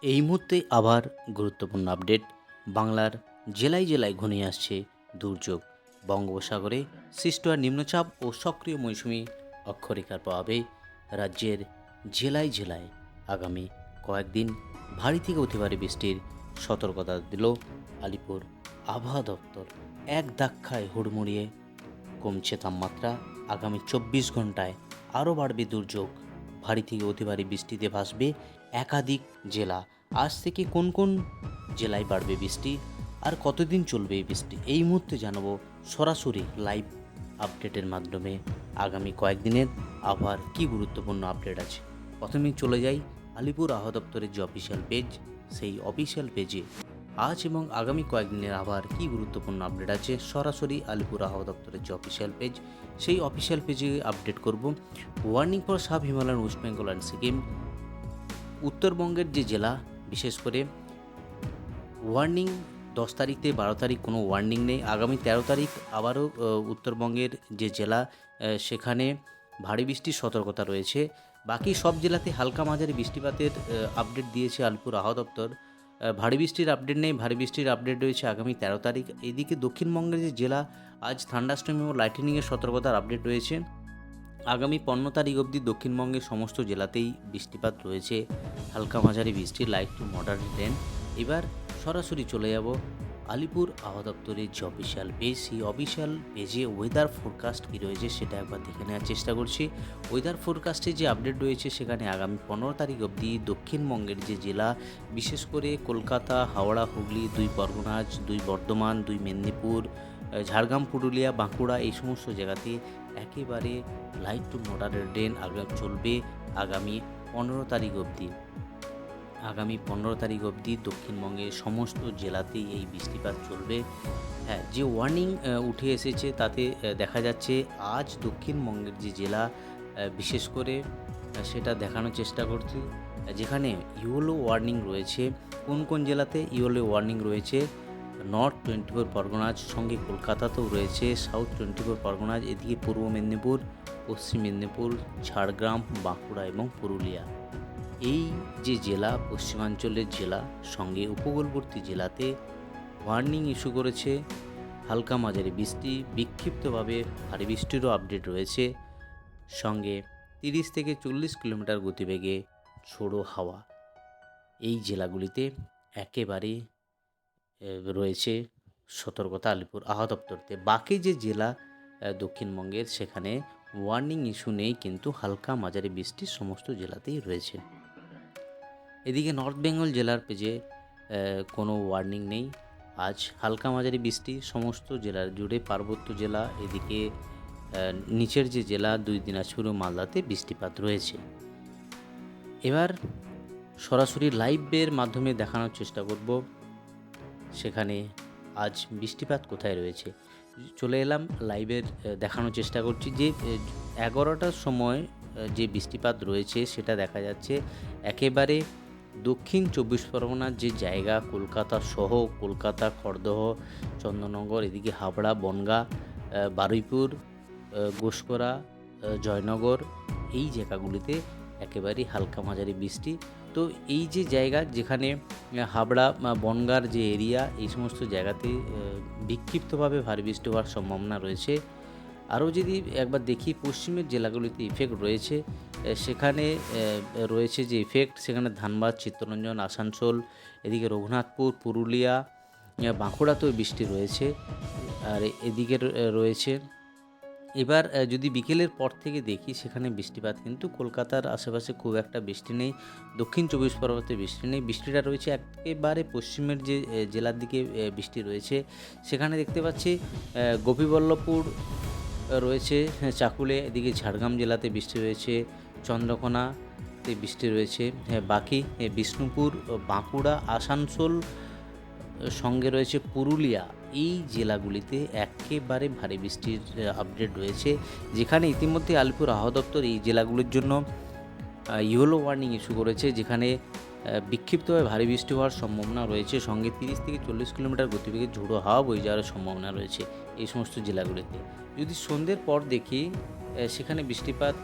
এই মুহূর্তে আবার গুরুত্বপূর্ণ আপডেট। বাংলার জেলায় জেলায় ঘনিয়ে আসছে দুর্যোগ। বঙ্গোপসাগরে সৃষ্ট আর নিম্নচাপ ও সক্রিয় মৌসুমি অক্ষরেখার প্রভাবে রাজ্যের জেলায় জেলায় আগামী কয়েকদিন ভারী থেকে অতি ভারী বৃষ্টির সতর্কতা দিল আলিপুর আবহাওয়া দপ্তর। এক ধাক্কায় হুড়মুড়িয়ে কমছে তাপমাত্রা। আগামী 24 ঘন্টায় আরও বাড়বে দুর্যোগ। ভারী থেকে অতি ভারী বৃষ্টিতে ভাসবে একাধিক জেলা। আজ থেকে কোন কোন জেলায় বাড়বে বৃষ্টি আর কতদিন চলবে এই বৃষ্টি, এই মুহূর্তে জানাবো সরাসরি লাইভ আপডেটের মাধ্যমে। আগামী কয়েকদিনের আবহাওয়ার কী গুরুত্বপূর্ণ আপডেট আছে, প্রথমেই চলে যাই আলিপুর আবহাওয়া দপ্তরের যে অফিসিয়াল পেজ, সেই অফিসিয়াল পেজে আজ এবং আগামী কয়েকদিনের আবহাওয়ার কী গুরুত্বপূর্ণ আপডেট আছে সরাসরি আলিপুর আবহাওয়া দপ্তরের যে অফিসিয়াল পেজ, সেই অফিসিয়াল পেজে আপডেট করব। Warning for sub Himalayan West Bengal and Sikkim. উত্তরবঙ্গের যে জেলা, বিশেষ করে ওয়ার্নিং 10 তারিখ থেকে 12 তারিখ কোনো ওয়ার্নিং নেই। আগামী 13 তারিখ আবারও উত্তরবঙ্গের যে জেলা সেখানে ভারী বৃষ্টির সতর্কতা রয়েছে। বাকি সব জেলাতে হালকা মাঝারি বৃষ্টিপাতের আপডেট দিয়েছে আলিপুর আবহাওয়া দপ্তর। ভারী বৃষ্টির আপডেট নেই, ভারী বৃষ্টির আপডেট রয়েছে আগামী 13 তারিখ। এদিকে দক্ষিণবঙ্গের যে জেলা, আজ থান্ডারস্টর্ম এবং লাইটেনিংয়ের সতর্কতার আপডেট রয়েছে। আগামী 15 তারিখ অবধি দক্ষিণবঙ্গের সমস্ত জেলাতেই বৃষ্টিপাত রয়েছে, হালকা মাঝারি বৃষ্টি, লাইট টু মডারেট রেন। এবার সরাসরি চলে যাব আলিপুর আবহাওয়া দপ্তরের যে অফিসিয়াল পেজ, সেই অফিসিয়াল পেজে ওয়েদার ফোরকাস্ট কী রয়েছে সেটা একবার দেখে নেওয়ার চেষ্টা করছি। ওয়েদার ফোরকাস্টে যে আপডেট রয়েছে সেখানে আগামী 15 তারিখ অবধি দক্ষিণবঙ্গের যে জেলা, বিশেষ করে কলকাতা, হাওড়া, হুগলি, 2 পরগনাজ, 2 বর্ধমান, 2 মেদিনীপুর, ঝাড়গ্রাম, পুরুলিয়া, বাঁকুড়া, এই সমস্ত জায়গাতে একেবারে লাইট টু মডারেট রেন চলবে আগামী 15 তারিখ অবধি। আগামী 15 তারিখ অবধি দক্ষিণবঙ্গের সমস্ত জেলাতেই এই বৃষ্টিপাত চলবে। হ্যাঁ, যে ওয়ার্নিং উঠে এসেছে তাতে দেখা যাচ্ছে আজ দক্ষিণবঙ্গের যে জেলা, বিশেষ করে সেটা দেখানোর চেষ্টা করছি, যেখানে ইয়েলো ওয়ার্নিং রয়েছে। কোন কোন জেলাতে ইয়েলো ওয়ার্নিং রয়েছে? নর্থ 24 পরগনাজ, সঙ্গে কলকাতাতেও রয়েছে, সাউথ 24 পরগনাজ, এদিকে পূর্ব মেদিনীপুর, পশ্চিম মেদিনীপুর, ঝাড়গ্রাম, বাঁকুড়া এবং পুরুলিয়া। এই যে জেলা, পশ্চিমাঞ্চলের জেলা, সঙ্গে উপকূলবর্তী জেলাতে ওয়ার্নিং ইস্যু করেছে। হালকা মাঝারি বৃষ্টি, বিক্ষিপ্তভাবে ভারী বৃষ্টিরও আপডেট রয়েছে, সঙ্গে 30 থেকে 40 কিলোমিটার গতিবেগে ঝোড়ো হাওয়া। এই জেলাগুলিতে একেবারে রয়েছে সতর্কতা আলিপুর আবহাওয়া দপ্তরতে। বাকি যে জেলা দক্ষিণবঙ্গের, সেখানে ওয়ার্নিং ইস্যু নেই, কিন্তু হালকা মাঝারি বৃষ্টি সমস্ত জেলাতেই রয়েছে। এদিকে নর্থ বেঙ্গল জেলার পেজে কোনো ওয়ার্নিং নেই। আজ হালকা মাঝারি বৃষ্টি সমস্ত জেলার জুড়ে, পার্বত্য জেলা, এদিকে নিচের যে জেলা 2 দিনাজপুর ও মালদাতে বৃষ্টিপাত রয়েছে। এবার সরাসরি লাইভের মাধ্যমে দেখানোর চেষ্টা করব সেখানে আজ বৃষ্টিপাত কোথায় রয়েছে। চলে এলাম লাইভের, দেখানোর চেষ্টা করছি যে 11টার সময় যে বৃষ্টিপাত রয়েছে সেটা দেখা যাচ্ছে একেবারে দক্ষিণ 24 পরগনার যে জায়গা, কলকাতা সহ, কলকাতা, খড়দহ, চন্দননগর, এদিকে হাবড়া, বনগাঁ, বারুইপুর, ঘোষকরা, জয়নগর, এই জায়গাগুলিতে একেবারে হালকা মাঝারি বৃষ্টি। তো এই যে জায়গা, যেখানে হাবড়া, বনগাঁর যে এরিয়া, এই সমস্ত জায়গাতে বিক্ষিপ্তভাবে ভারী বৃষ্টি হওয়ার সম্ভাবনা রয়েছে। আরও যদি একবার দেখি পশ্চিমের জেলাগুলিতে ইফেক্ট রয়েছে, সেখানে রয়েছে যে ইফেক্ট, সেখানে ধানবাদ, চিত্তরঞ্জন, আসানসোল, এদিকে রঘুনাথপুর, পুরুলিয়া, বাঁকুড়াতেও বৃষ্টি রয়েছে, আর এদিকে রয়েছে। এবার যদি বিকেলের পর থেকে দেখি, সেখানে বৃষ্টিপাত কিন্তু কলকাতার আশেপাশে খুব একটা বৃষ্টি নেই, দক্ষিণ 24 পরগনাতে বৃষ্টি নেই। বৃষ্টিটা রয়েছে একেবারে পশ্চিমের যে জেলার দিকে বৃষ্টি রয়েছে, সেখানে দেখতে পাচ্ছি গোপীবল্লভপুর রয়েছে, চাকুলে, এদিকে ঝাড়গ্রাম জেলাতে বৃষ্টি রয়েছে, চন্দ্রকোনাতে বৃষ্টি রয়েছে। বাকি বিষ্ণুপুর, বাঁকুড়া, আসানসোল, সঙ্গে রয়েছে পুরুলিয়া, এই জেলাগুলিতে একেবারে ভারী বৃষ্টির আপডেট রয়েছে, যেখানে ইতিমধ্যে আলিপুর আবহাওয়া দপ্তর এই জেলাগুলির জন্য ইয়েলো ওয়ার্নিং ইস্যু করেছে, যেখানে বিক্ষিপ্তভাবে ভারী বৃষ্টি হওয়ার সম্ভাবনা রয়েছে, সঙ্গে 30 থেকে 40 কিলোমিটার গতিবেগে ঝোড়ো হাওয়া বয়ে যাওয়ার সম্ভাবনা রয়েছে এই সমস্ত জেলাগুলিতে। যদি সন্ধ্যের পর দেখি, সেখানে বৃষ্টিপাত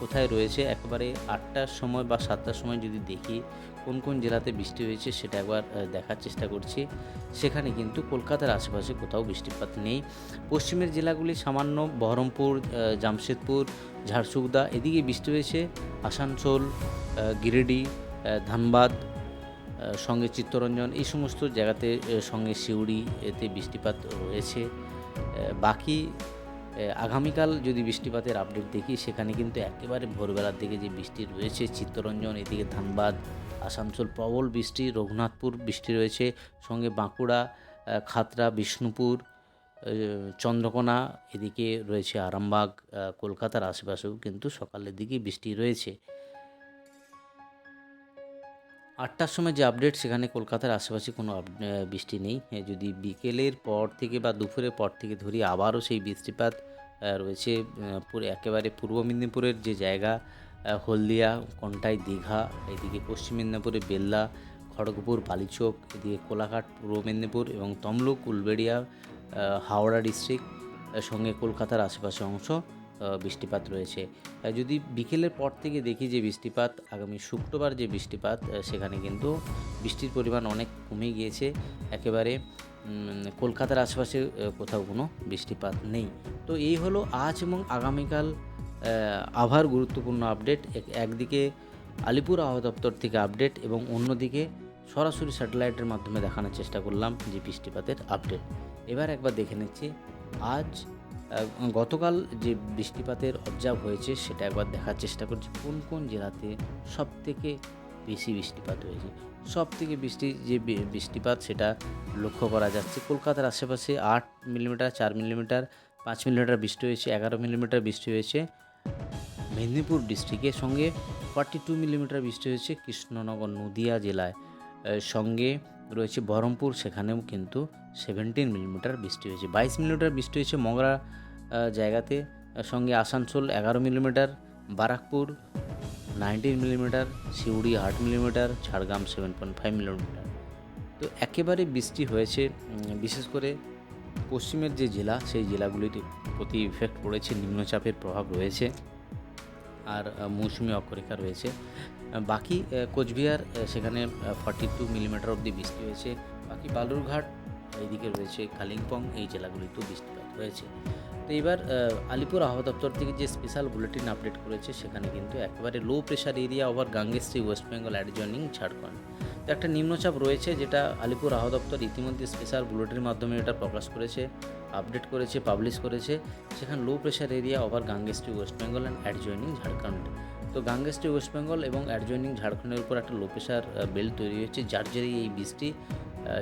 কোথায় রয়েছে একেবারে 8টার সময় বা 7টার সময় যদি দেখি কোন কোন জেলাতে বৃষ্টি হয়েছে সেটা একবার দেখার চেষ্টা করছি। সেখানে কিন্তু কলকাতার আশেপাশে কোথাও বৃষ্টিপাত নেই। পশ্চিমের জেলাগুলি সামান্য বহরমপুর, জামশেদপুর, ঝারসুগুদা এদিকে বৃষ্টি হয়েছে। আসানসোল, গিরিডি, ধানবাদ, সঙ্গে চিত্তরঞ্জন এই সমস্ত জায়গাতে, সঙ্গে সিউড়ি এতে বৃষ্টিপাত রয়েছে। বাকি আগামীকাল যদি বৃষ্টিপাতের আপডেট দেখি সেখানে কিন্তু একেবারে ভোরবেলার দিকে যে বৃষ্টি রয়েছে চিত্তরঞ্জন, এদিকে ধানবাদ, আসানসোল প্রবল বৃষ্টি, রঘুনাথপুর বৃষ্টি রয়েছে, সঙ্গে বাঁকুড়া, খাতড়া, বিষ্ণুপুর, চন্দ্রকোনা, এদিকে রয়েছে আরামবাগ, কলকাতার আশেপাশেও কিন্তু সকালের দিকে বৃষ্টি রয়েছে। 8টার সময় যে আপডেট সেখানে কলকাতার আশেপাশে কোনো বৃষ্টি নেই। যদি বিকেলের পর থেকে বা দুপুরের পর থেকে ধরি আবারও সেই বৃষ্টিপাত রয়েছে। একেবারে পূর্ব মেদিনীপুরের যে জায়গা, হলদিয়া, কন্টাই, দীঘা, এদিকে পশ্চিম মেদিনীপুরে বেল্লা, খড়গপুর, বালিচক, এদিকে কোলাঘাট পূর্ব মেদিনীপুর এবং তমলুক, উলবেড়িয়া, হাওড়া ডিস্ট্রিক্ট, সঙ্গে কলকাতার আশেপাশে অংশ বৃষ্টিপাত রয়েছে। যদি বিকেলের পর থেকে দেখি যে বৃষ্টিপাত আগামী শুক্রবার যে বৃষ্টিপাত, সেখানে কিন্তু বৃষ্টির পরিমাণ অনেক কমে গিয়েছে। একেবারে কলকাতার আশেপাশে কোথাও কোনো বৃষ্টিপাত নেই। তো এই হলো আজ এবং আগামীকাল আবহাওয়ার গুরুত্বপূর্ণ আপডেট। একদিকে আলিপুর আবহাওয়া দপ্তর থেকে আপডেট এবং অন্যদিকে সরাসরি স্যাটেলাইটের মাধ্যমে দেখানোর চেষ্টা করলাম যে বৃষ্টিপাতের আপডেট। এবার একবার দেখে নিচ্ছি আজ গতকাল যে বৃষ্টিপাতের অবজার্ভ হয়েছে সেটা একবার দেখার চেষ্টা করছি কোন কোন জেলাতে সবথেকে বেশি বৃষ্টিপাত হয়েছে। সবথেকে বৃষ্টিপাত সেটা লক্ষ্য করা যাচ্ছে কলকাতার আশেপাশে 8 মিলিমিটার, 4 মিলিমিটার, 5 মিলিমিটার বৃষ্টি হয়েছে, 11 মিলিমিটার বৃষ্টি হয়েছে মেদিনীপুর ডিস্ট্রিক্টের, সঙ্গে 42 মিলিমিটার বৃষ্টি হয়েছে কৃষ্ণনগর নদিয়া জেলায়, সঙ্গে রয়েছে বহরমপুর, সেখানেও কিন্তু 17 মিলিমিটার বৃষ্টি হয়েছে। 22 মিলিমিটার বৃষ্টি হয়েছে মগরা জায়গাতে, সঙ্গে Asansol 11 millimetre, Barrackpore 19 millimetre, Suri 8 millimetre, Jhargram 7.5 millimetre. তো একেবারে বৃষ্টি হয়েছে। বিশেষ করে পশ্চিমের যে জেলা সেই জেলাগুলির প্রতি ইফেক্ট পড়েছে, নিম্নচাপের প্রভাব রয়েছে আর মৌসুমি অক্ষরেখা রয়েছে। বাকি কোচবিহার, সেখানে 42 মিলিমিটার অবধি বৃষ্টি হয়েছে। বাকি বালুরঘাট, এইদিকে রয়েছে কালিম্পং, এই জেলাগুলিতেও বৃষ্টিপাত হয়েছে। তো এবার আলিপুর আবহাওয়া দপ্তর থেকে যে স্পেশাল বুলেটিন আপডেট করেছে সেখানে কিন্তু একেবারে low pressure area over Gangetic West Bengal adjoining Jharkhand. তো একটা নিম্নচাপ রয়েছে যেটা আলিপুর আবহাওয়া দপ্তর ইতিমধ্যে স্পেশাল বুলেটিনের মাধ্যমে এটা প্রকাশ করেছে, আপডেট করেছে, পাবলিশ করেছে। সেখানে low pressure area over Gangetic West Bengal and adjoining Jharkhand. তো গাঙ্গেস্ট্রি ওয়েস্ট বেঙ্গল এবং অ্যাডজয়নিং ঝাড়খণ্ডের উপর একটা লো প্রেশার বেল্ট তৈরি হয়েছে, যার জেরেই এই বৃষ্টি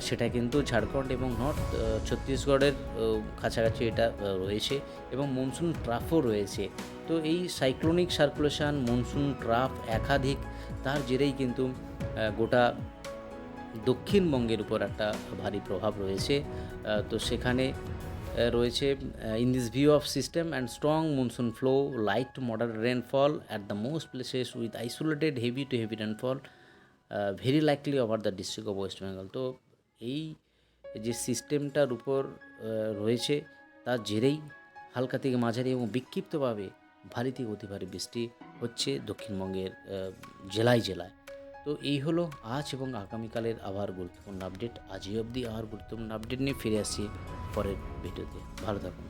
সেটা কিন্তু ঝাড়খণ্ড এবং নর্থ ছত্তিশগড়ের কাছাকাছি এটা রয়েছে এবং মনসুন ট্রাফও রয়েছে। তো এই সাইক্লোনিক সার্কুলেশন, মনসুন ট্রাফ একাধিক, তার জেরেই কিন্তু গোটা দক্ষিণবঙ্গের উপর একটা ভারী প্রভাব রয়েছে। তো সেখানে রয়েছে in this view of system and strong monsoon flow, light to moderate rainfall at the most places with isolated heavy two heavy rainfall very likely over the district of West Bengal. তো এই যে সিস্টেমটার উপর রয়েছে তার জেরেই হালকা থেকে মাঝারি এবং বিক্ষিপ্তভাবে ভারী থেকে অতি ভারী বৃষ্টি হচ্ছে দক্ষিণবঙ্গের জেলায় জেলায়। তো এই হলো আজ এবং আগামীকালের আবহাওয়ার গুরুত্বপূর্ণ আপডেট। আজই অবধি আবহাওয়ার গুরুত্বপূর্ণ আপডেট নিয়ে ফিরে আসছি পরের ভিডিওতে। ভালো থাকুন।